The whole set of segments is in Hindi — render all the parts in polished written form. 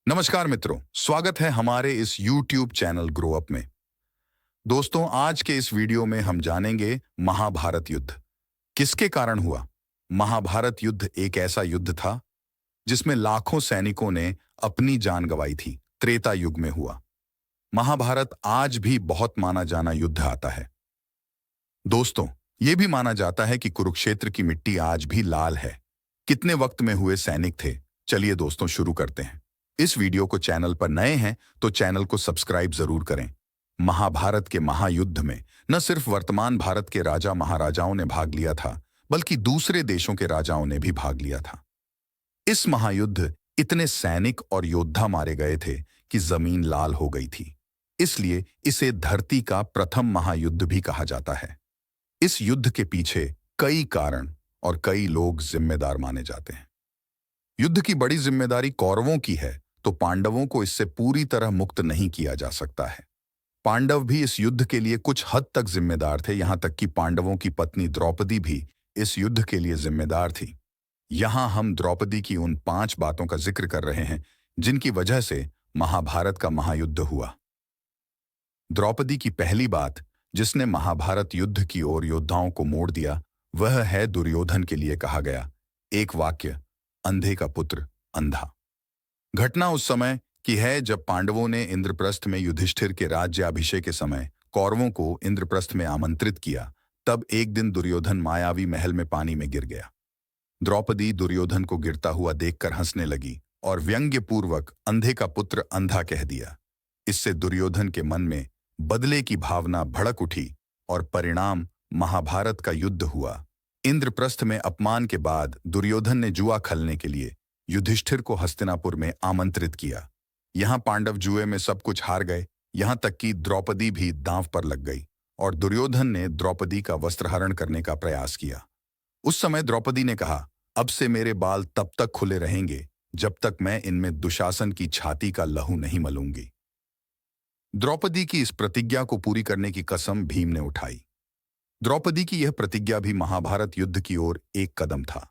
नमस्कार मित्रों, स्वागत है हमारे इस YouTube चैनल ग्रो अप में। दोस्तों, आज के इस वीडियो में हम जानेंगे महाभारत युद्ध किसके कारण हुआ। महाभारत युद्ध एक ऐसा युद्ध था जिसमें लाखों सैनिकों ने अपनी जान गंवाई थी। त्रेता युग में हुआ। महाभारत आज भी बहुत माना जाना युद्ध आता है। दोस्तों, यह भी माना जाता है कि कुरुक्षेत्र की मिट्टी आज भी लाल है। कितने वक्त में हुए सैनिक थे, चलिए दोस्तों शुरू करते हैं। इस वीडियो को चैनल पर नए हैं तो चैनल को सब्सक्राइब जरूर करें। महाभारत के महायुद्ध में न सिर्फ वर्तमान भारत के राजा महाराजाओं ने भाग लिया था, बल्कि दूसरे देशों के राजाओं ने भी भाग लिया था। इस महायुद्ध इतने सैनिक और योद्धा मारे गए थे कि जमीन लाल हो गई थी। इसलिए इसे धरती का प्रथम महायुद्ध भी कहा जाता है। इस युद्ध के पीछे कई कारण और कई लोग जिम्मेदार माने जाते हैं। युद्ध की बड़ी जिम्मेदारी कौरवों की है, तो पांडवों को इससे पूरी तरह मुक्त नहीं किया जा सकता है। पांडव भी इस युद्ध के लिए कुछ हद तक जिम्मेदार थे, यहां तक कि पांडवों की पत्नी द्रौपदी भी इस युद्ध के लिए जिम्मेदार थी। यहां हम द्रौपदी की उन 5 बातों का जिक्र कर रहे हैं जिनकी वजह से महाभारत का महायुद्ध हुआ। द्रौपदी की पहली बात जिसने महाभारत युद्ध की ओर योद्धाओं को मोड़ दिया, वह है दुर्योधन के लिए कहा गया एक वाक्य, अंधे का पुत्र अंधा। घटना उस समय की है जब पांडवों ने इंद्रप्रस्थ में युधिष्ठिर के राज्याभिषेक के समय कौरवों को इंद्रप्रस्थ में आमंत्रित किया। तब एक दिन दुर्योधन मायावी महल में पानी में गिर गया। द्रौपदी दुर्योधन को गिरता हुआ देखकर हंसने लगी और व्यंग्यपूर्वक अंधे का पुत्र अंधा कह दिया। इससे दुर्योधन के मन में बदले की भावना भड़क उठी और परिणाम महाभारत का युद्ध हुआ। इंद्रप्रस्थ में अपमान के बाद दुर्योधन ने जुआ खेलने के लिए युधिष्ठिर को हस्तिनापुर में आमंत्रित किया। यहां पांडव जुए में सब कुछ हार गए, यहां तक कि द्रौपदी भी दांव पर लग गई और दुर्योधन ने द्रौपदी का वस्त्रहरण करने का प्रयास किया। उस समय द्रौपदी ने कहा, अब से मेरे बाल तब तक खुले रहेंगे जब तक मैं इनमें दुशासन की छाती का लहू नहीं मलूंगी। द्रौपदी की इस प्रतिज्ञा को पूरी करने की कसम भीम ने उठाई। द्रौपदी की यह प्रतिज्ञा भी महाभारत युद्ध की ओर एक कदम था।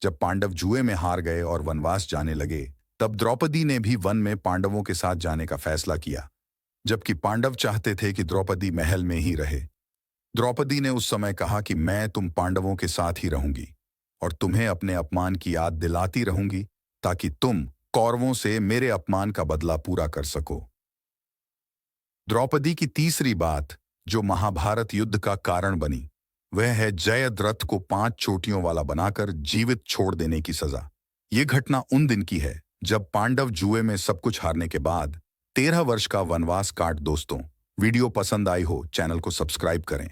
जब पांडव जुए में हार गए और वनवास जाने लगे, तब द्रौपदी ने भी वन में पांडवों के साथ जाने का फैसला किया, जबकि पांडव चाहते थे कि द्रौपदी महल में ही रहे। द्रौपदी ने उस समय कहा कि मैं तुम पांडवों के साथ ही रहूंगी और तुम्हें अपने अपमान की याद दिलाती रहूंगी ताकि तुम कौरवों से मेरे अपमान का बदला पूरा कर सको। द्रौपदी की तीसरी बात जो महाभारत युद्ध का कारण बनी, वह है जयद्रथ को 5 चोटियों वाला बनाकर जीवित छोड़ देने की सजा। यह घटना उन दिन की है जब पांडव जुए में सब कुछ हारने के बाद 13 वर्ष का वनवास काट। दोस्तों, वीडियो पसंद आई हो चैनल को सब्सक्राइब करें